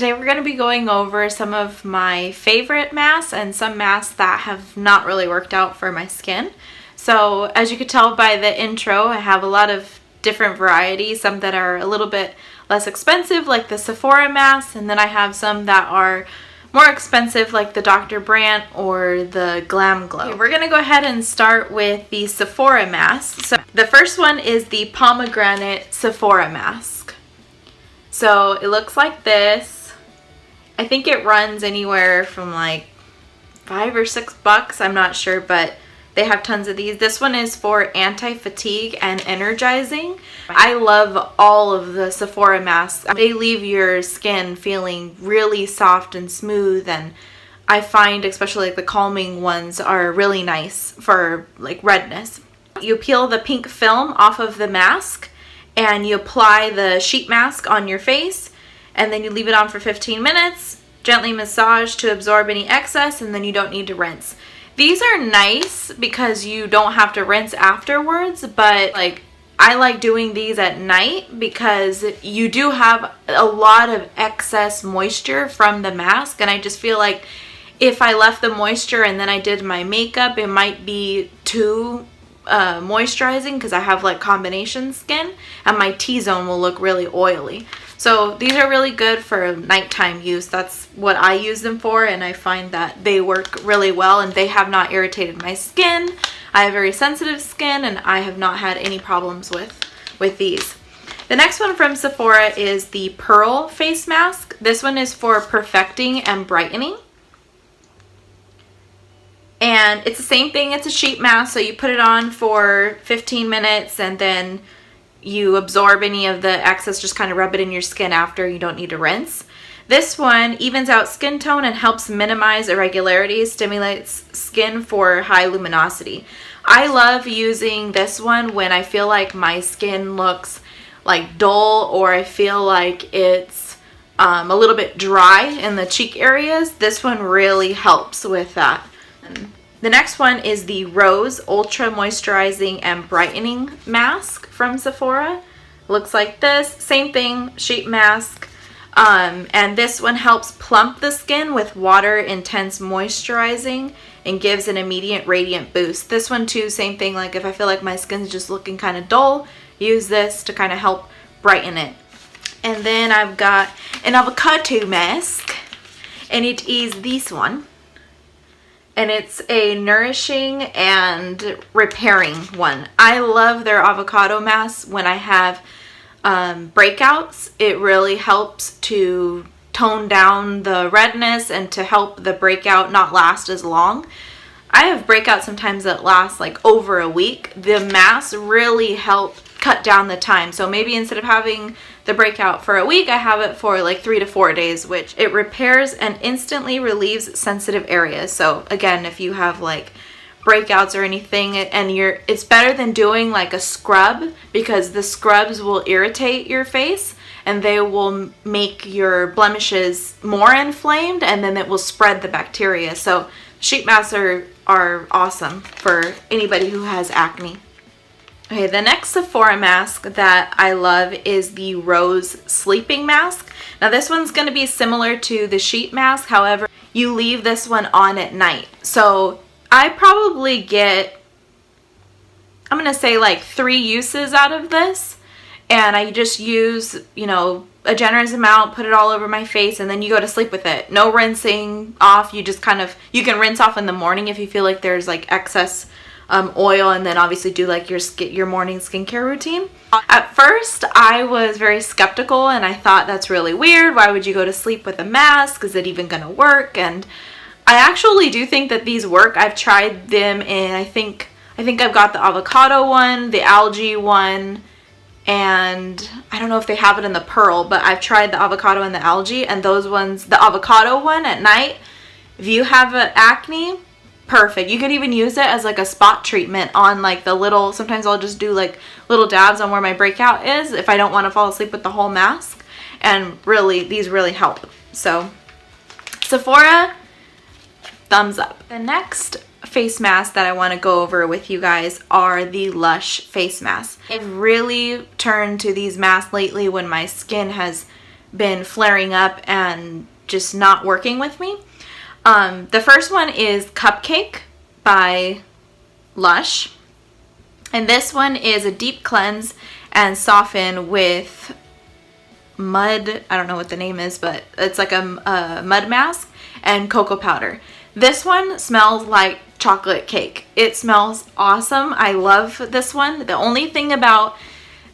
Today we're going to be going over some of my favorite masks and some masks that have not really worked out for my skin. So as you could tell by the intro, I have a lot of different varieties, some that are a little bit less expensive like the Sephora masks, and then I have some that are more expensive like the Dr. Brandt or the Glam Glow. Okay, we're going to go ahead and start with the Sephora mask. So the first one is the pomegranate Sephora mask. So it looks like this. I think it runs anywhere from like $5 or $6, I'm not sure, but they have tons of these. This one is for anti-fatigue and energizing. I love all of the Sephora masks. They leave your skin feeling really soft and smooth, and I find especially like the calming ones are really nice for like redness. You peel the pink film off of the mask and you apply the sheet mask on your face, and then you leave it on for 15 minutes, gently massage to absorb any excess, and then you don't need to rinse. These are nice because you don't have to rinse afterwards, but like I like doing these at night because you do have a lot of excess moisture from the mask, and I just feel like if I left the moisture and then I did my makeup, it might be too moisturizing because I have like combination skin and my T-zone will look really oily. So these are really good for nighttime use. That's what I use them for, and I find that they work really well and they have not irritated my skin. I have very sensitive skin and I have not had any problems with these. The next one from Sephora is the Pearl Face Mask. This one is for perfecting and brightening. And it's the same thing, it's a sheet mask, so you put it on for 15 minutes and then you absorb any of the excess, just kind of rub it in your skin after, you don't need to rinse. This one evens out skin tone and helps minimize irregularities, stimulates skin for high luminosity. I love using this one when I feel like my skin looks like dull or I feel like it's a little bit dry in the cheek areas. This one really helps with that. The next one is the Rose Ultra Moisturizing and Brightening Mask from Sephora. Looks like this. Same thing, sheet mask. And this one helps plump the skin with water intense moisturizing and gives an immediate radiant boost. This one too, same thing, like if I feel like my skin's just looking kind of dull, use this to kind of help brighten it. And then I've got an avocado mask, and it is this one. And it's a nourishing and repairing one. I love their avocado masks when I have breakouts. It really helps to tone down the redness and to help the breakout not last as long. I have breakouts sometimes that last like over a week. The masks really help cut down the time. So maybe instead of having the breakout for a week, I have it for like 3 to 4 days, which it repairs and instantly relieves sensitive areas. So again, if you have like breakouts or anything and it's better than doing like a scrub, because the scrubs will irritate your face and they will make your blemishes more inflamed, and then it will spread the bacteria. So sheet masks are awesome for anybody who has acne. Okay, the next Sephora mask that I love is the Rose Sleeping Mask. Now this one's going to be similar to the sheet mask, however, you leave this one on at night. So I probably get, I'm going to say like 3 uses out of this, and I just use, you know, a generous amount, put it all over my face, and then you go to sleep with it. No rinsing off, you just kind of, you can rinse off in the morning if you feel like there's like excess oil, and then obviously do like your morning skincare routine. At first I was very skeptical and I thought that's really weird. Why would you go to sleep with a mask? Is it even gonna work? And I actually do think that these work. I've tried them in, I think I've got the avocado one, the algae one, and I don't know if they have it in the pearl, but I've tried the avocado and the algae, and those ones, the avocado one at night, if you have acne, perfect. You could even use it as like a spot treatment on like the little, sometimes I'll just do like little dabs on where my breakout is if I don't want to fall asleep with the whole mask, and really these really help. So Sephora, thumbs up. The next face mask that I want to go over with you guys are the Lush face masks. I've really turned to these masks lately when my skin has been flaring up and just not working with me. The first one is Cupcake by Lush. And this one is a deep cleanse and soften with mud. I don't know what the name is, but it's like a mud mask and cocoa powder. This one smells like chocolate cake. It smells awesome. I love this one. The only thing about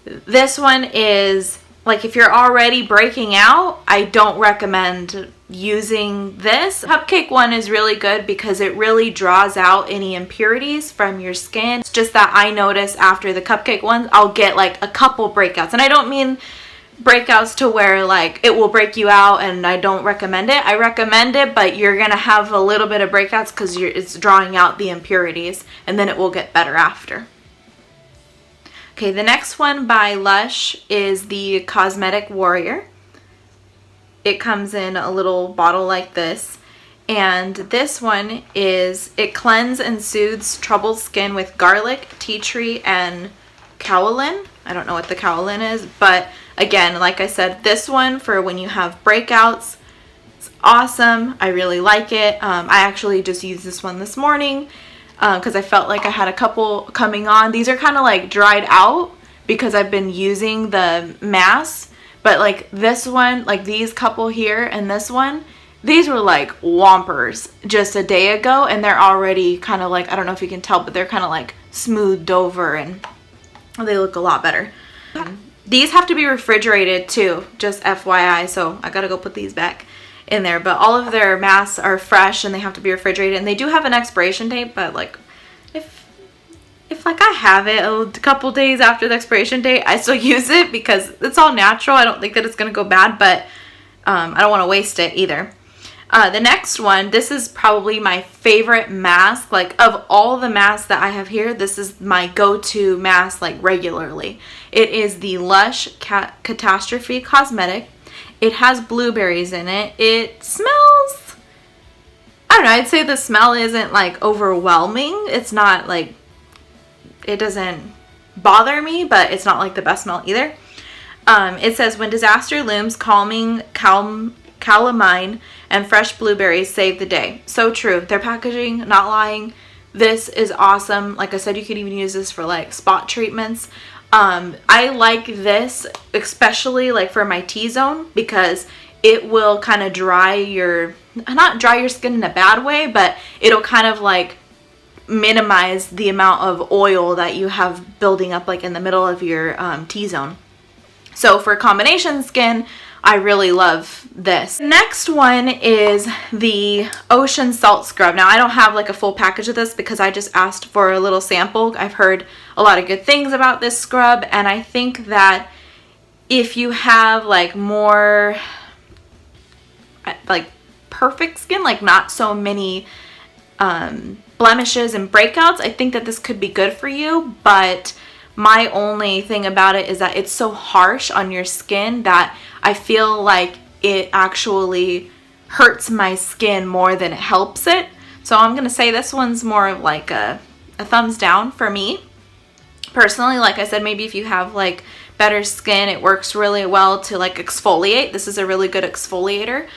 this one is, like, if you're already breaking out, I don't recommend using this. Cupcake one is really good because it really draws out any impurities from your skin. It's just that I notice after the Cupcake one, I'll get like a couple breakouts. And I don't mean breakouts to where like it will break you out and I don't recommend it. I recommend it, but you're gonna have a little bit of breakouts because it's drawing out the impurities, and then it will get better after. Okay, the next one by Lush is the Cosmetic Warrior. It comes in a little bottle like this, and this one is, it cleanses and soothes troubled skin with garlic, tea tree, and kaolin. I don't know what the kaolin is, but again, like I said, this one for when you have breakouts, it's awesome. I really like it. I actually just used this one this morning because I felt like I had a couple coming on. These are kind of like dried out because I've been using the mask, but like this one, like these couple here and this one, these were like whompers just a day ago, and they're already kind of like, I don't know if you can tell, but they're kind of like smoothed over and they look a lot better. These have to be refrigerated too, just FYI, so I gotta go put these back in there. But all of their masks are fresh and they have to be refrigerated, and they do have an expiration date, but like if like I have it a couple days after the expiration date, I still use it because it's all natural. I don't think that it's gonna go bad, but I don't want to waste it either. The next one, this is probably my favorite mask. Like, of all the masks that I have here, this is my go-to mask, like, regularly. It is the Lush Catastrophe Cosmetic. It has blueberries in it. It smells, I don't know, I'd say the smell isn't, like, overwhelming. It's not, like, it doesn't bother me, but it's not, like, the best smell either. It says, when disaster looms, calming, calamine, and fresh blueberries save the day. So true. Their packaging, not lying. This is awesome. Like I said, you could even use this for like spot treatments. I like this especially like for my T-zone because it will kind of dry your, not dry your skin in a bad way, but it'll kind of like minimize the amount of oil that you have building up like in the middle of your T-zone. So for combination skin, I really love this. Next one is the Ocean Salt Scrub. Now, I don't have like a full package of this because I just asked for a little sample. I've heard a lot of good things about this scrub, and I think that if you have like more like perfect skin, like not so many blemishes and breakouts, I think that this could be good for you. But my only thing about it is that it's so harsh on your skin that I feel like it actually hurts my skin more than it helps it. So I'm going to say this one's more of like a thumbs down for me. Personally, like I said, maybe if you have like better skin, it works really well to like exfoliate. This is a really good exfoliator.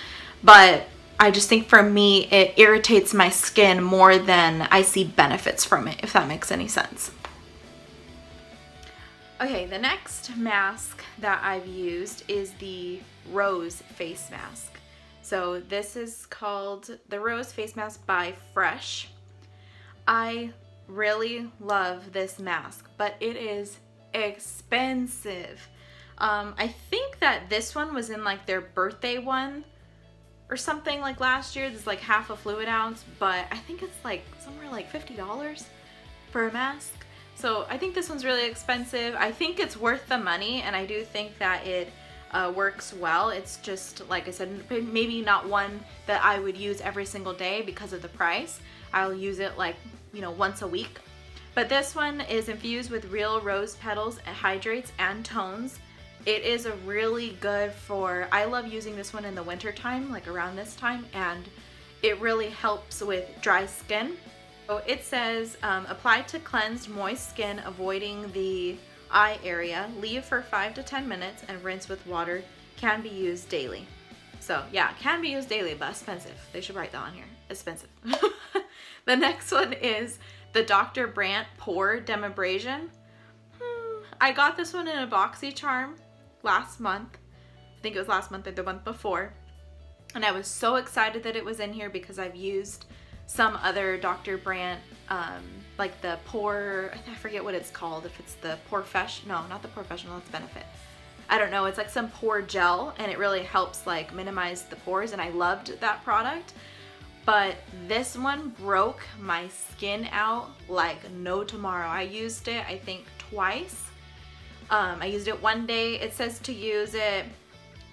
But I just think for me, it irritates my skin more than I see benefits from it, if that makes any sense. Okay, the next mask that I've used is the Rose Face Mask. So this is called the Rose Face Mask by Fresh. I really love this mask, but it is expensive. I think that this one was in like their birthday one or something like last year. This is like half a fluid ounce, but I think it's like somewhere like $50 for a mask. So I think this one's really expensive. I think it's worth the money, and I do think that it works well. It's just, like I said, maybe not one that I would use every single day because of the price. I'll use it like, you know, once a week. But this one is infused with real rose petals, it hydrates and tones. It is a really good for, I love using this one in the winter time, like around this time, and it really helps with dry skin. So it says, apply to cleansed, moist skin, avoiding the eye area. Leave for 5 to 10 minutes and rinse with water. can be used daily. So yeah, can be used daily, but expensive. They should write that on here. Expensive. The next one is the Dr. Brandt Pore Dermabrasion. I got this one in a BoxyCharm last month. I think it was last month or the month before. And I was so excited that it was in here because I've used some other Dr. Brandt, like the Pore, I forget what it's called. If it's the no, not the Professional, it's Benefit. I don't know, it's like some pore gel, and it really helps like minimize the pores, and I loved that product. But this one broke my skin out like no tomorrow. I used it, I think, twice. I used it one day. It says to use it,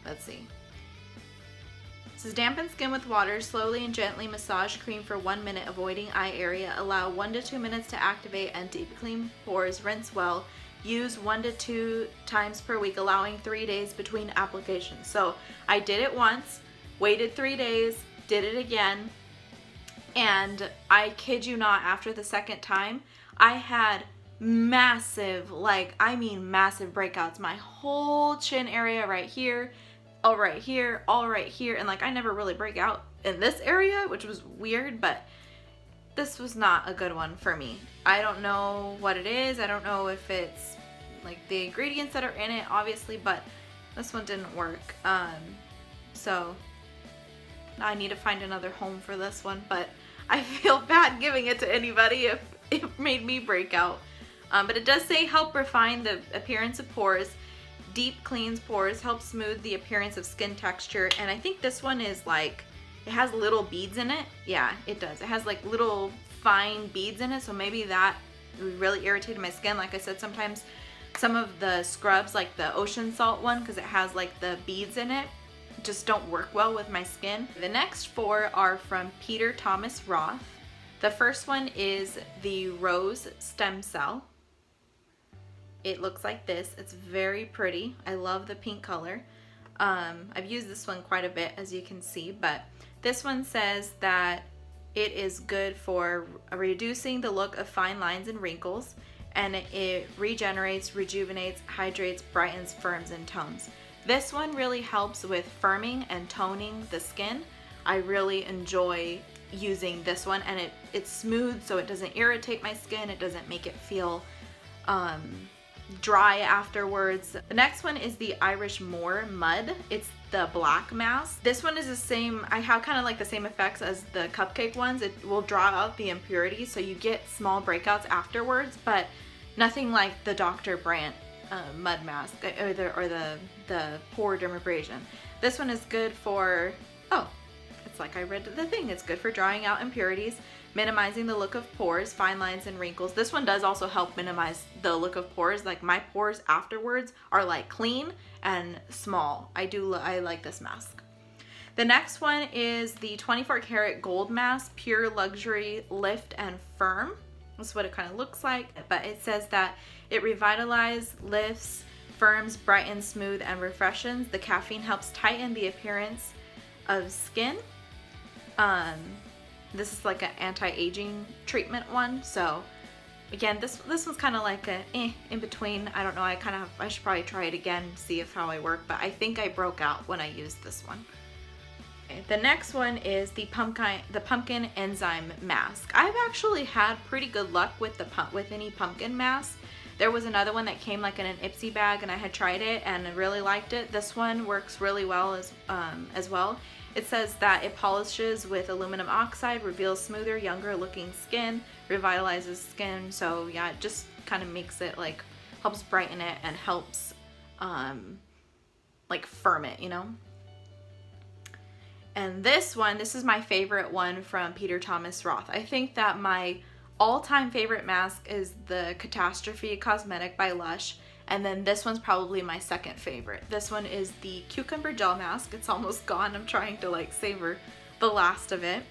let's see. It says dampen skin with water, slowly and gently massage cream for 1 minute, avoiding eye area. Allow 1 to 2 minutes to activate and deep clean pores. Rinse well. Use 1 to 2 times per week, allowing 3 days between applications. So I did it once, waited 3 days, did it again, and I kid you not, after the second time, I had massive, like, I mean massive breakouts. My whole chin area right here, all right here, all right here, and like I never really break out in this area, which was weird, but this was not a good one for me. I don't know what it is. I don't know if it's like the ingredients that are in it, obviously, but this one didn't work. So I need to find another home for this one, but I feel bad giving it to anybody if it made me break out. But it does say help refine the appearance of pores, deep cleans pores, helps smooth the appearance of skin texture, and I think this one is like, it has little beads in it. Yeah, it does. It has like little fine beads in it, so maybe that really irritated my skin. Like I said, sometimes some of the scrubs, like the ocean salt one, because it has like the beads in it, just don't work well with my skin. The next 4 are from Peter Thomas Roth. The first one is the Rose Stem Cell. It looks like this. It's very pretty. I love the pink color. I've used this one quite a bit, as you can see, but this one says that it is good for reducing the look of fine lines and wrinkles, and it regenerates, rejuvenates, hydrates, brightens, firms, and tones. This one really helps with firming and toning the skin. I really enjoy using this one, and it's smooth, so it doesn't irritate my skin. It doesn't make it feel dry afterwards. The next one is the Irish Moor Mud. It's the black mask. This one is the same, I have kind of like the same effects as the cupcake ones. It will draw out the impurities, so you get small breakouts afterwards, but nothing like the Dr. Brandt mud mask or the pore dermabrasion. This one is good for, oh, it's like I read the thing. It's good for drawing out impurities, minimizing the look of pores, fine lines, and wrinkles. This one does also help minimize the look of pores. Like my pores afterwards are like clean and small. I like this mask. The next one is the 24 karat gold mask, pure luxury lift and firm. That's what it kind of looks like, but it says that it revitalizes, lifts, firms, brightens, smooth, and refreshes. The caffeine helps tighten the appearance of skin. This is like an anti-aging treatment one, so again, this one's kind of like a in between. I don't know, I should probably try it again, see how I work, but I think I broke out when I used this one. Okay, the next one is the pumpkin enzyme mask. I've actually had pretty good luck with any pumpkin mask. There was another one that came like in an Ipsy bag, and I had tried it and I really liked it. This one works really well as well. It says that it polishes with aluminum oxide, reveals smoother, younger looking skin, revitalizes skin. So yeah, it just kind of makes it like, helps brighten it and helps like firm it, you know? And this is my favorite one from Peter Thomas Roth. I think that my all-time favorite mask is the Catastrophe Cosmetic by Lush, and then this one's probably my second favorite. This one is the Cucumber Gel Mask. It's almost gone. I'm trying to like savor the last of it.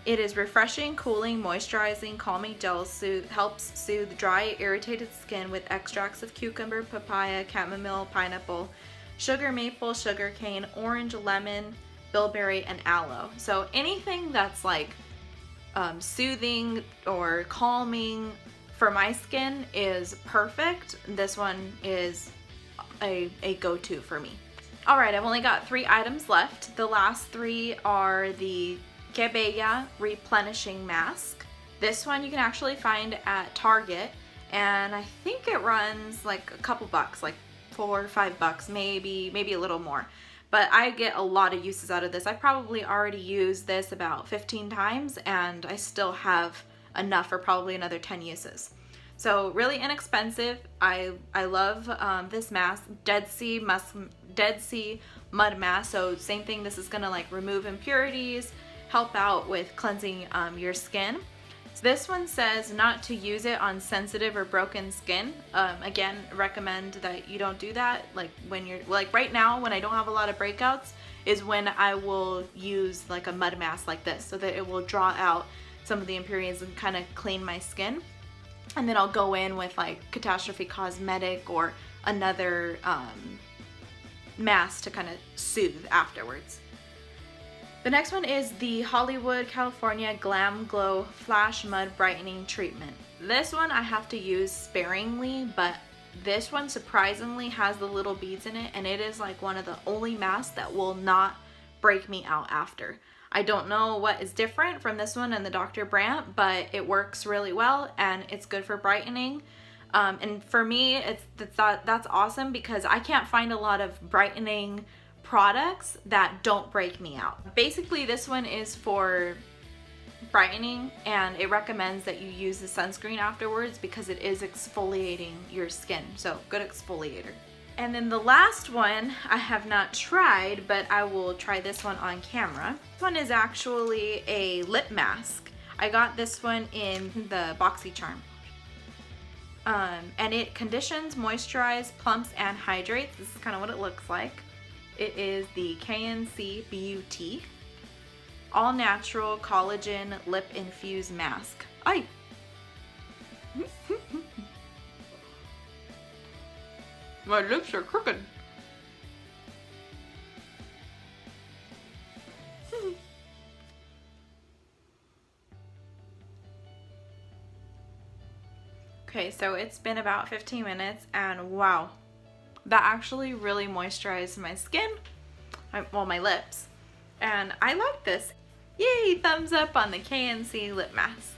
It is refreshing, cooling, moisturizing, calming gel, helps soothe dry, irritated skin with extracts of cucumber, papaya, chamomile, pineapple, sugar maple, sugar cane, orange, lemon, bilberry, and aloe. So anything that's like soothing or calming for my skin is perfect. This one is a go-to for me. All right, I've only got 3 items left. The last 3 are the Que Bella Replenishing Mask. This one you can actually find at Target, and I think it runs like a couple bucks, like $4 or $5, maybe a little more. But I get a lot of uses out of this. I probably already used this about 15 times, and I still have enough for probably another 10 uses. So really inexpensive. I love this mask, Dead Sea Mud Mask. So same thing, this is gonna like remove impurities, help out with cleansing your skin. So this one says not to use it on sensitive or broken skin. Again, recommend that you don't do that. Like when you're, like right now when I don't have a lot of breakouts is when I will use like a mud mask like this, so that it will draw out some of the impurities and kind of clean my skin. And then I'll go in with like Catastrophe Cosmetic or another mask to kind of soothe afterwards. The next one is the Hollywood, California Glam Glow Flash Mud Brightening Treatment. This one I have to use sparingly, but this one surprisingly has the little beads in it, and it is like one of the only masks that will not break me out after. I don't know what is different from this one and the Dr. Brandt, but it works really well and it's good for brightening. And for me, that's awesome because I can't find a lot of brightening products that don't break me out. Basically, this one is for brightening, and it recommends that you use the sunscreen afterwards because it is exfoliating your skin. So good exfoliator. And then the last one I have not tried, but I will try this one on camera. This one is actually a lip mask. I got this one in the BoxyCharm. And it conditions, moisturizes, plumps, and hydrates. This is kind of what it looks like. It is the KNC Beauty All Natural Collagen Lip Infused Mask. Ay! My lips are crooked. Okay, so it's been about 15 minutes and wow, that actually really moisturized my skin, well, my lips, and I like this. Yay, thumbs up on the KNC lip mask.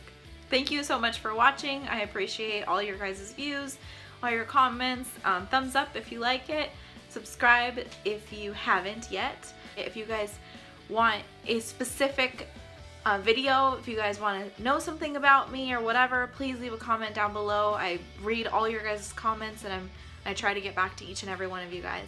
Thank you so much for watching. I appreciate all your guys' views, all your comments. Thumbs up if you like it. Subscribe if you haven't yet. If you guys want a specific video, if you guys want to know something about me or whatever, please leave a comment down below. I read all your guys' comments and I try to get back to each and every one of you guys.